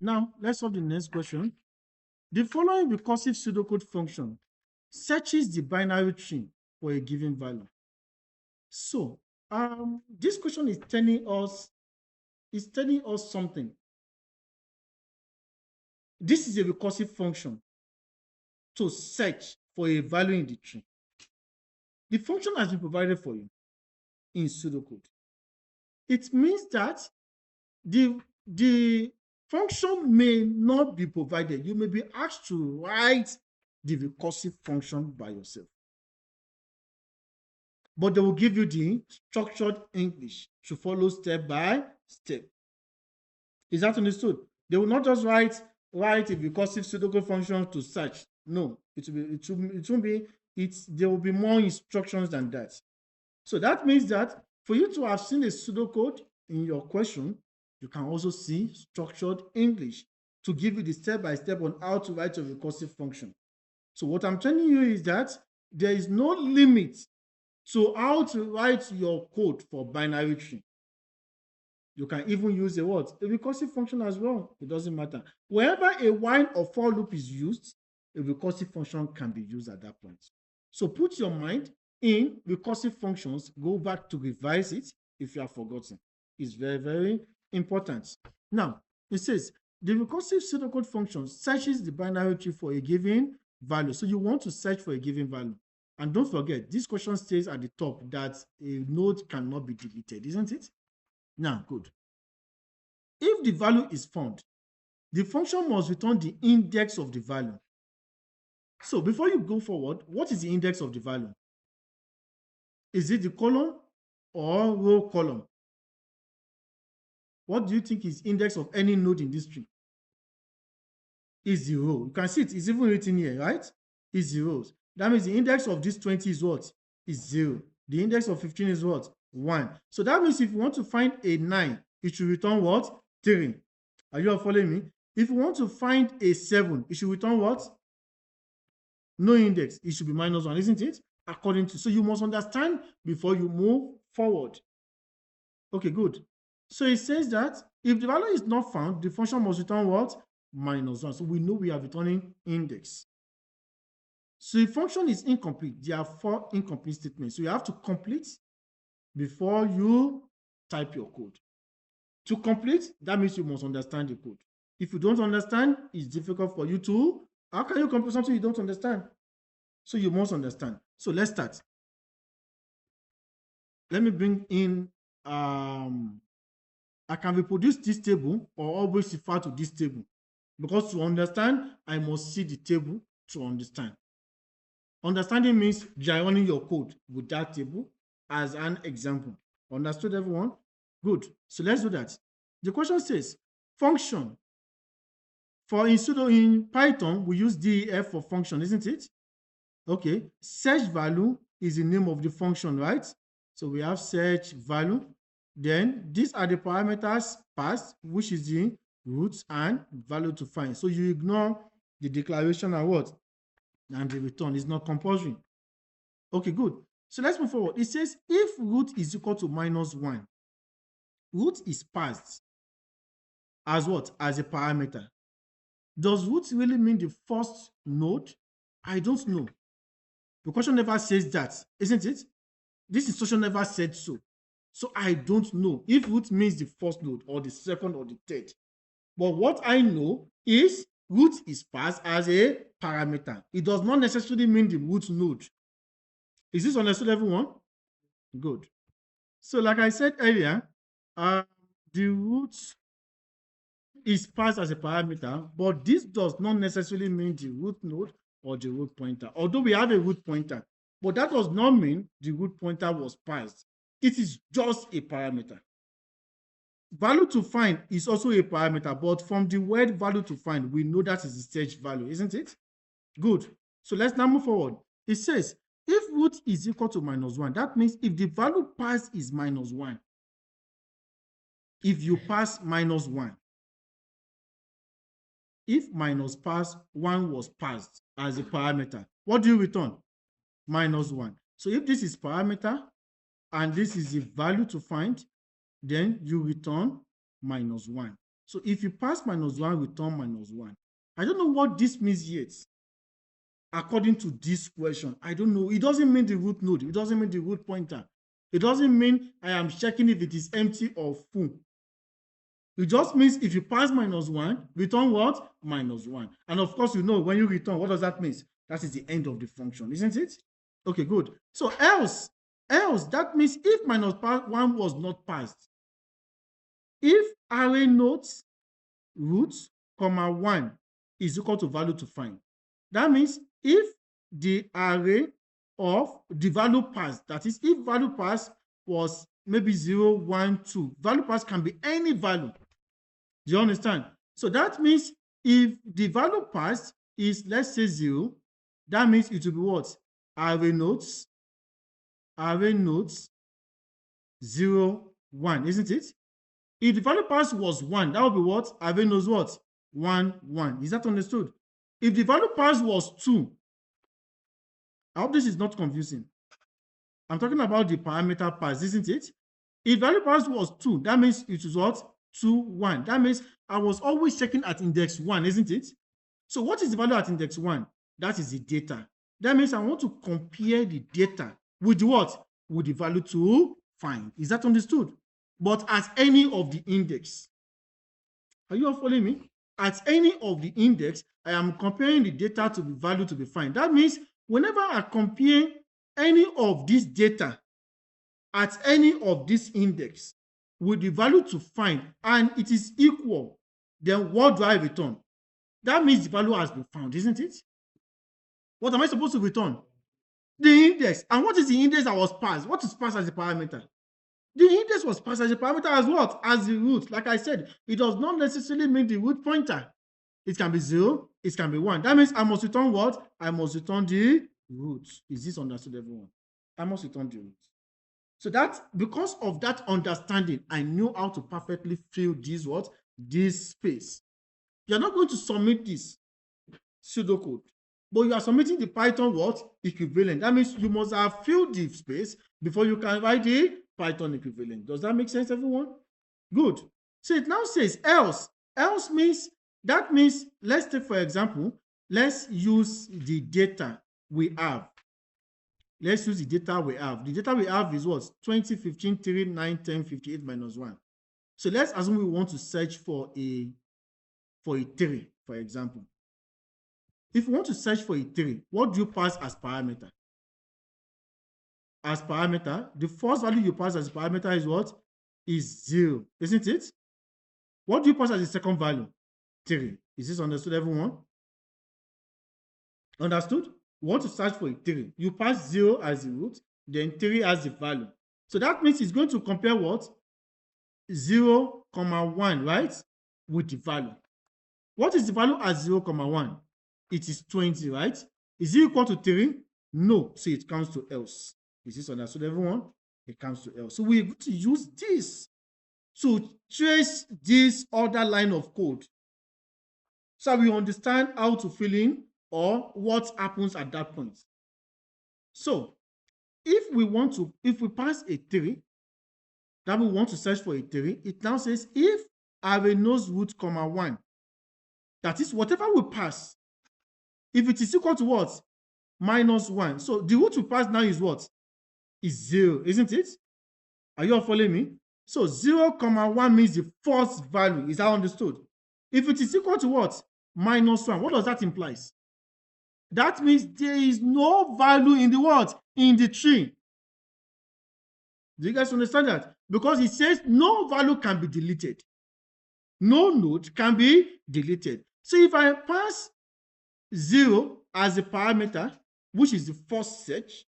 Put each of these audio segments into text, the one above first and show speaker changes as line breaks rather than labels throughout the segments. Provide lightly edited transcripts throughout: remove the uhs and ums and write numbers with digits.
Now, let's solve the next question. The following recursive pseudocode function searches the binary tree for a given value. So, this question is telling us something. This is a recursive function to search for a value in the tree. The function has been provided for you in pseudocode. It means that the function may not be provided. You may be asked to write the recursive function by yourself. But they will give you the structured English to follow step by step. Is that understood? They will not just write a recursive pseudocode function to search. No, there will be more instructions than that. So that means that for you to have seen a pseudocode in your question, you can also see structured English to give you the step-by-step on how to write a recursive function. So what I'm telling you is that there is no limit to how to write your code for binary tree. You can even use a what? A recursive function as well. It doesn't matter. Wherever a while or for loop is used, a recursive function can be used at that point. So put your mind in recursive functions. Go back to revise it if you have forgotten. It's very, very important. Now, it says the recursive pseudocode function searches the binary tree for a given value. So you want to search for a given value. And don't forget, this question states at the top that a node cannot be deleted, isn't it? Now, good. If the value is found, the function must return the index of the value. So before you go forward, what is the index of the value? Is it the column or row column? What do you think is index of any node in this tree? Is the row. You can see it is even written here, right? Is the rows. That means the index of this 20 is what? Is 0. The index of 15 is what? 1. So that means if you want to find a 9, it should return what? 3. Are you all following me? If you want to find a 7, it should return what? No index. It should be -1, isn't it? According to, so you must understand before you move forward. Okay, good. So it says that if the value is not found, the function must return what? -1. So we know we are returning index. So the function is incomplete. There are 4 incomplete statements. So you have to complete before you type your code. To complete, that means you must understand the code. If you don't understand, it's difficult for you to, how can you complete something you don't understand? So you must understand. So let's start. Let me bring in, I can reproduce this table or always refer to this table, because to understand, I must see the table to understand. Understanding means you are running your code with that table as an example. Understood, everyone? Good. So let's do that. The question says, function. In Python, we use def for function, isn't it? Okay. Search value is the name of the function, right? So we have search value. Then these are the parameters passed, which is the root and value to find. So you ignore the declaration and what? And the return is not compulsory. Okay, good. So let's move forward. It says if root is equal to -1, root is passed as what? As a parameter. Does root really mean the first node? I don't know. The question never says that, isn't it? This instruction never said so. So I don't know if root means the first node or the second or the third. But what I know is root is passed as a parameter. It does not necessarily mean the root node. Is this understood, everyone? Good. So like I said earlier, the root is passed as a parameter, but this does not necessarily mean the root node or the root pointer. Although we have a root pointer, but that does not mean the root pointer was passed. It is just a parameter. Value to find is also a parameter, but from the word value to find, we know that is the search value, isn't it? Good. So let's now move forward. It says, if root is equal to -1, that means if the value passed is -1, if you pass -1, if minus pass 1 was passed as a parameter, what do you return? -1. So if this is parameter and this is the value to find, then you return -1. So if you pass -1, return -1. I don't know what this means yet. According to this question, I don't know. It doesn't mean the root node. It doesn't mean the root pointer. It doesn't mean I am checking if it is empty or full. It just means if you pass -1, return what? -1. And of course, you know when you return, what does that mean? That is the end of the function, isn't it? Okay, good. So else, that means if -1 was not passed, if array nodes root, 1 is equal to value to find, that means if the array of the value passed, that is, if value passed was maybe 0, 1, 2, value passed can be any value. Do you understand? So that means if the value passed is, let's say, 0, that means it will be what? Array nodes 0, 1, isn't it? If the value passed was 1, that would be what? Array nodes what? 1, 1. Is that understood? If the value passed was 2, I hope this is not confusing. I'm talking about the parameter pass, isn't it? If value pass was 2, that means it is what? 2, 1. That means I was always checking at index 1, isn't it? So what is the value at index 1? That is the data. That means I want to compare the data with the what? With the value to find. Is that understood? But at any of the index. Are you all following me? At any of the index, I am comparing the data to the value to be found. That means whenever I compare any of this data at any of this index with the value to find and it is equal, then what do I return? That means the value has been found, isn't it? What am I supposed to return? The index. And what is the index that was passed? What is passed as a parameter? The index was passed as a parameter as what? As the root. Like I said, it does not necessarily mean the root pointer. It can be 0, it can be 1. That means I must return what? I must return the root. Is this understood, everyone? I must return the root. So that, because of that understanding, I knew how to perfectly fill this what? This space. You are not going to submit this pseudocode, but you are submitting the Python what? Equivalent. That means you must have filled the space before you can write the Python equivalent. Does that make sense, everyone? Good. So it now says else. Else means, that means, let's take, for example, let's use the data we have. Let's use the data we have. The data we have is what? 20, 15, 3, 9, 10, 58 minus 1. So let's assume we want to search for a 3, for example. If you want to search for a 3, what do you pass as parameter? As parameter, the first value you pass as parameter is what? Is 0, isn't it? What do you pass as the second value? 3. Is this understood, everyone? Understood? You want to search for a 3. You pass 0 as the root, then 3 as the value. So that means it's going to compare what? 0, 1, right? With the value. What is the value at 0, 1? It is 20, right? Is it equal to 3? No. So it comes to else. Is this understood, everyone? It comes to else. So we're going to use this to trace this other line of code, so we understand how to fill in or what happens at that point. So if we pass a 3, that we want to search for a 3, it now says if array knows root, 1, that is whatever we pass, if it is equal to what? -1. So the root we pass now is what? Is 0, isn't it? Are you all following me? So 0, 1 means the first value. Is that understood? If it is equal to what? -1. What does that imply? That means there is no value in the what? In the tree. Do you guys understand that? Because it says no value can be deleted. No node can be deleted. So if I pass 0 as a parameter, which is the first search,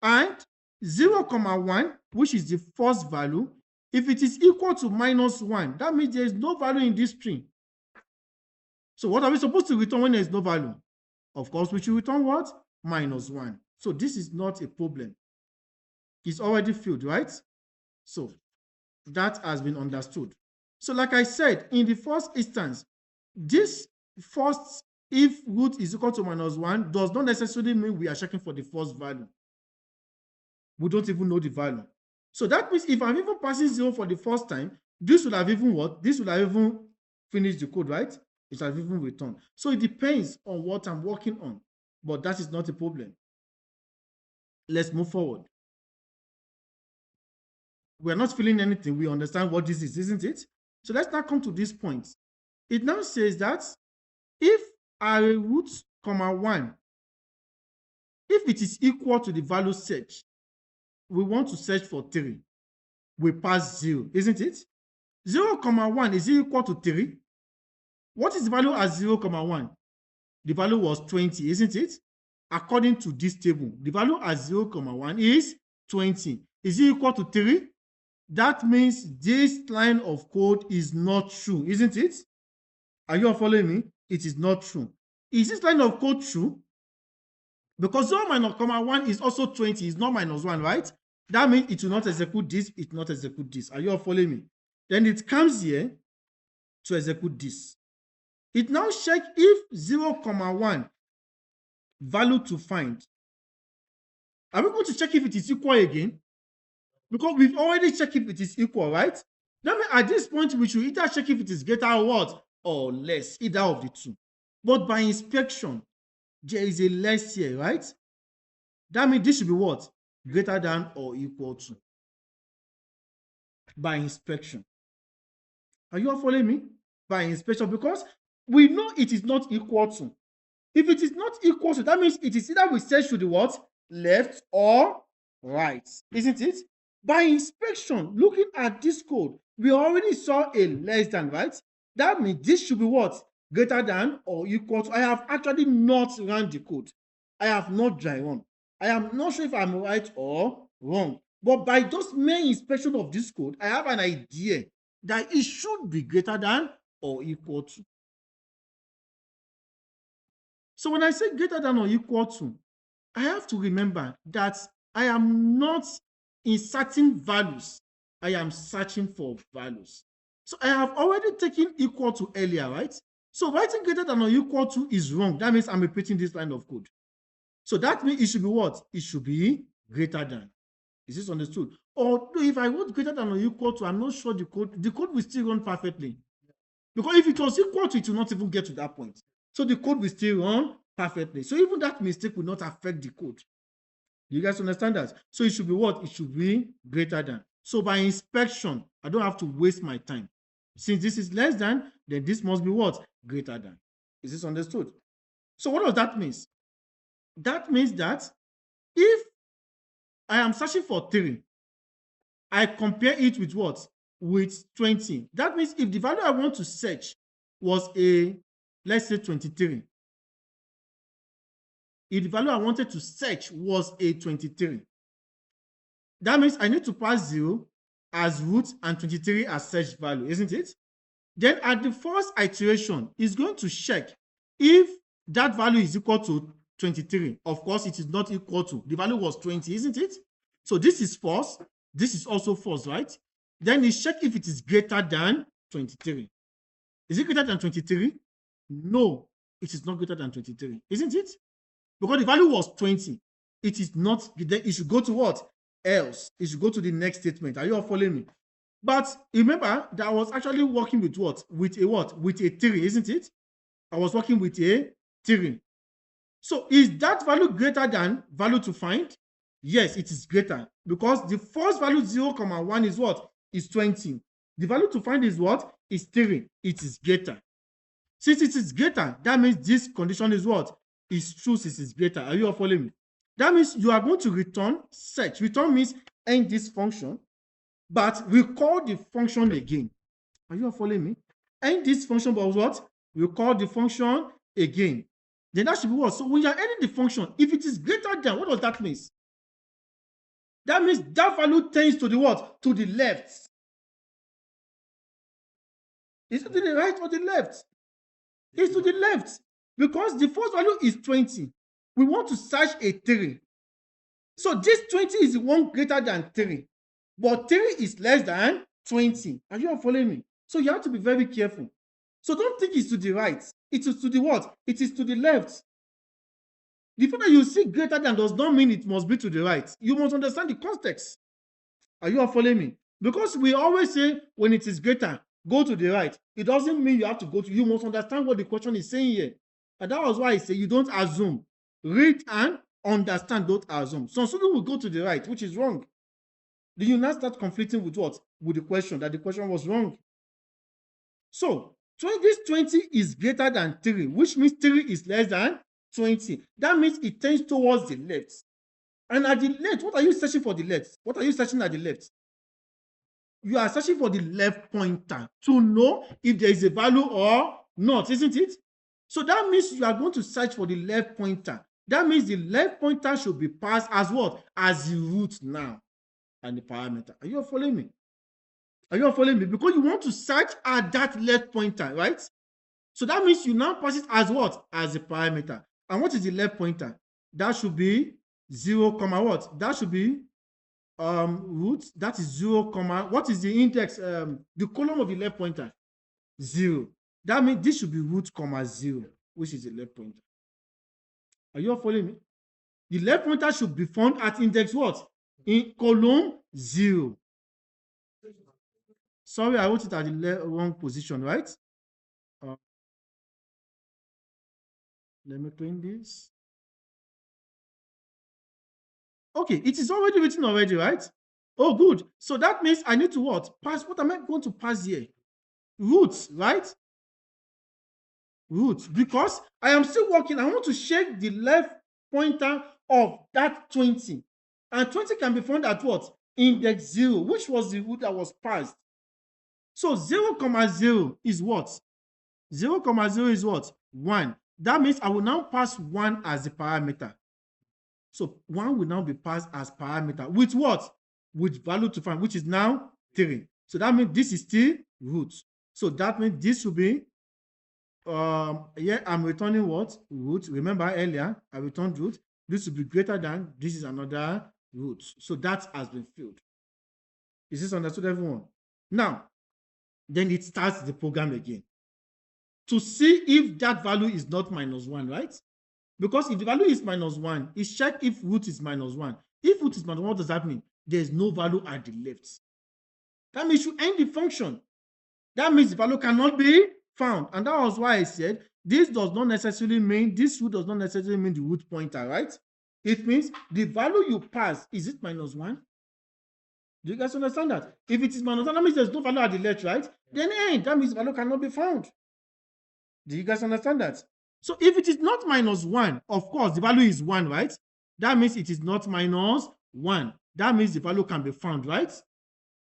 and 0, 1, which is the first value, if it is equal to -1, that means there is no value in this string. So what are we supposed to return when there is no value? Of course, we should return what? -1. So this is not a problem. It's already filled, right? So that has been understood. So like I said, in the first instance, this first if root is equal to -1 does not necessarily mean we are checking for the first value. We don't even know the value. So that means if I'm even passing 0 for the first time, this would have even what? This would have even finished the code, right? It would have even returned. So it depends on what I'm working on, but that is not a problem. Let's move forward. We're not feeling anything. We understand what this is, isn't it? So let's now come to this point. It now says that if array root, comma 1, if it is equal to the value search, we want to search for 3. We pass 0, isn't it? 0, comma 1 is equal to 3. What is the value at 0, comma 1? The value was 20, isn't it? According to this table, the value at 0, comma 1 is 20. Is it equal to 3? That means this line of code is not true, isn't it? Are you all following me? It is not true. Is this line of code true? Because 0 minus comma 1 is also 20, it's not minus 1, right? That means it will not execute this, it will not execute this. Are you all following me? Then it comes here to execute this. It now check if 0, comma 1 value to find. Are we going to check if it is equal again? Because we've already checked if it is equal, right? That means at this point, we should either check if it is greater or what? Or less, either of the two. But by inspection, there is a less here, right? That means this should be what? Greater than or equal to. By inspection. Are you all following me? By inspection, because we know it is not equal to. If it is not equal to, that means it is either we search to the what? Left or right, isn't it? By inspection, looking at this code, we already saw a less than, right? That means this should be what? Greater than or equal to. I have actually not run the code. I have not dry run. I am not sure if I'm right or wrong. But by just mere inspection of this code, I have an idea that it should be greater than or equal to. So when I say greater than or equal to, I have to remember that I am not inserting values. I am searching for values. So I have already taken equal to earlier, right? So writing greater than or equal to is wrong. That means I'm repeating this line of code. So that means it should be what? It should be greater than. Is this understood? Or if I wrote greater than or equal to, I'm not sure the code will still run perfectly. Because if it was equal to, it will not even get to that point. So the code will still run perfectly. So even that mistake will not affect the code. You guys understand that? So it should be what? It should be greater than. So by inspection, I don't have to waste my time. Since this is less than, then this must be what? Greater than. Is this understood? So what does that mean? That means that if I am searching for 3, I compare it with what? With 20. That means if the value I want to search was let's say 23. If the value I wanted to search was a 23, that means I need to pass 0 as root and 23 as search value, isn't it? Then at the first iteration, it's going to check if that value is equal to 23. Of course, it is not equal to. The value was 20, isn't it? So this is false. This is also false, right? Then it check if it is greater than 23. Is it greater than 23? No, it is not greater than 23, isn't it? Because the value was 20. It is not, then it should go to what? Else. It should go to the next statement. Are you all following me? But remember that I was actually working with what? With a what? With a 3, isn't it? I was working with a 3. So is that value greater than value to find? Yes, it is greater because the first value 0, 1 is what? Is 20. The value to find is what? Is 3. It is greater. Since it is greater, that means this condition is what? Is true since it's greater. Are you all following me? That means you are going to return search. Return means end this function, but we call the function again. Are you all following me? End this function, but what? We call the function again. Then that should be what? So when you're ending the function, if it is greater than, what does that mean? That means that value tends to the what? To the left. Is it to the right or the left? It's to the left because the first value is 20. We want to search a 3. So this 20 is the one greater than 3. But 3 is less than 20. Are you all following me? So you have to be very careful. So don't think it's to the right. It is to the what? It is to the left. The fact that you see greater than does not mean it must be to the right. You must understand the context. Are you all following me? Because we always say when it is greater, go to the right. It doesn't mean you have to go to, you must understand what the question is saying here. And that was why I say you don't assume. Read and understand, don't assume. Some students will go to the right, which is wrong. Then you now start conflicting with what? With the question, that the question was wrong. So, this 20 is greater than 3, which means 3 is less than 20. That means it tends towards the left. And at the left, what are you searching for the left? What are you searching at the left? You are searching for the left pointer to know if there is a value or not, isn't it? So that means you are going to search for the left pointer. That means the left pointer should be passed as what? As the root now and the parameter. Are you all following me? Are you all following me? Because you want to search at that left pointer, right? So that means you now pass it as what? As a parameter. And what is the left pointer? That should be 0, comma what? That should be root. That is 0, comma. What is the index? The column of the left pointer? 0. That means this should be root, comma 0, which is the left pointer. Are you all following me? The left pointer should be found at index what? In column 0. Sorry, I wrote it at the wrong position, right? Let me clean this. Okay, it is already written already, right? Oh, good. So that means I need to what? Pass. What am I going to pass here? Roots, right? Roots. Because I am still working. I want to check the left pointer of that 20. And 20 can be found at what? Index 0, which was the root that was passed. So 0, comma 0 is what? 0, comma 0 is what? 1. That means I will now pass 1 as the parameter. So 1 will now be passed as parameter. With what? With value to find, which is now 3. So that means this is still root. So that means this will be, I'm returning what? Root. Remember earlier, I returned root. This will be greater than, this is another root. So that has been filled. Is this understood, everyone? Now, then it starts the program again to see if that value is not -1, right? Because if the value is -1, it's check if root is -1. If root is -1, what does that mean? There is no value at the left. That means you end the function. That means the value cannot be found. And that was why I said this does not necessarily mean, this root does not necessarily mean the root pointer, right? It means the value you pass, is it -1? Do you guys understand that? If it is -1, that means there's no value at the left, right? Then that means the value cannot be found. Do you guys understand that? So if it is not -1, of course, the value is 1, right? That means it is not -1. That means the value can be found, right?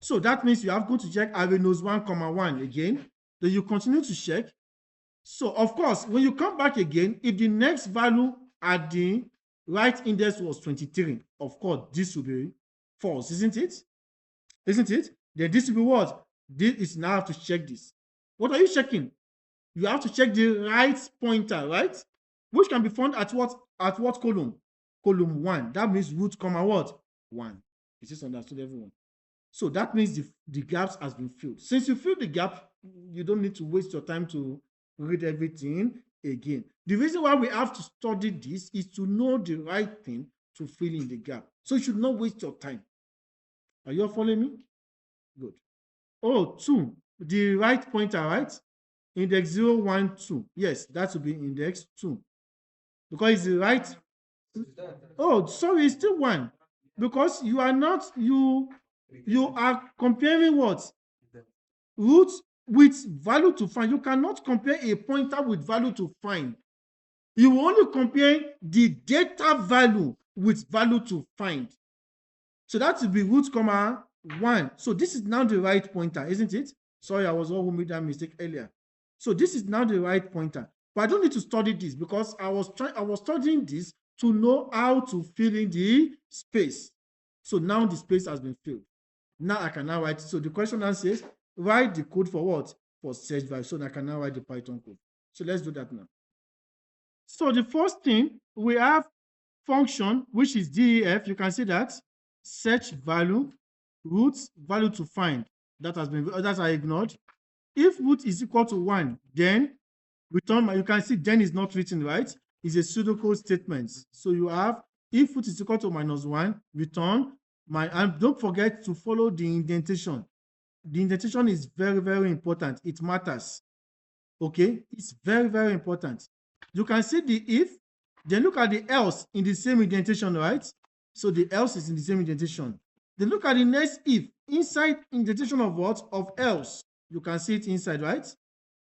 So that means you have to check array knows 1, comma 1 again. Then you continue to check. So of course, when you come back again, if the next value at the right index was 23, of course, this will be false, isn't it? Isn't it? Then this will be what? This is now have to check this. What are you checking? You have to check the right pointer, right? Which can be found at what column? Column 1. That means root, comma what? 1. Is this understood, everyone? So that means the gaps has been filled. Since you fill the gap, you don't need to waste your time to read everything again. The reason why we have to study this is to know the right thing to fill in the gap. So you should not waste your time. Are you all following me? Good. Oh, 2. The right pointer, right? Index 0, 1, 2. Yes, that will be index 2. Because it's the right. Oh, sorry, it's still 1. Because you are not, you are comparing what? Root with value to find. You cannot compare a pointer with value to find. You will only compare the data value with value to find. So that will be root, comma 1. So this is now the right pointer, isn't it? Sorry, I was the one who made that mistake earlier. So this is now the right pointer. But I don't need to study this because I was studying this to know how to fill in the space. So now the space has been filled. Now I can now write. So the question now says, write the code for what? For search value. So I can now write the Python code. So let's do that now. So the first thing, we have function, which is def. You can see that search value, root value to find. That I ignored. If root is equal to 1, then return. You can see then is not written, right? is a pseudocode statement. So you have if root is equal to -1, return and don't forget to follow the indentation. The indentation is very, very important. It matters. Okay, it's very, very important. You can see the if, then look at the else in the same indentation, right? So the else is in the same indentation. Then look at the next if inside indentation of what? Of else. You can see it inside, right?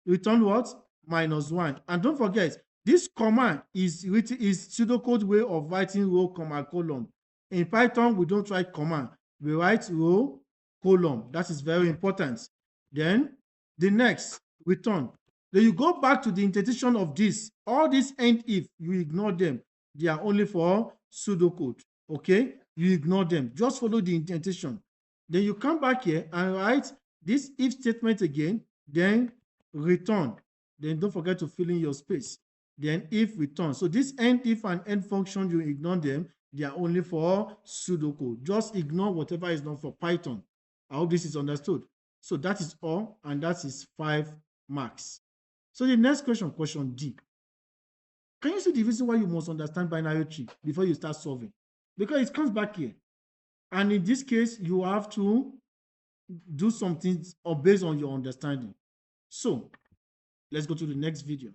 Return what? -1. And don't forget, this comma is pseudocode way of writing row, comma, column. In Python, we don't write comma. We write row, column. That is very important. Then the next, return. Then you go back to the indentation of this. All these end if, you ignore them. They are only for pseudocode. Okay? You ignore them. Just follow the indentation. Then you come back here and write this if statement again. Then return. Then don't forget to fill in your space. Then if return. So this end if and end function, you ignore them. They are only for pseudocode. Just ignore whatever is not for Python. I hope this is understood. So that is all, and that is 5 marks. So the next question, question D. Can you see the reason why you must understand binary tree before you start solving? Because it comes back here. And in this case, you have to do something based on your understanding. So let's go to the next video.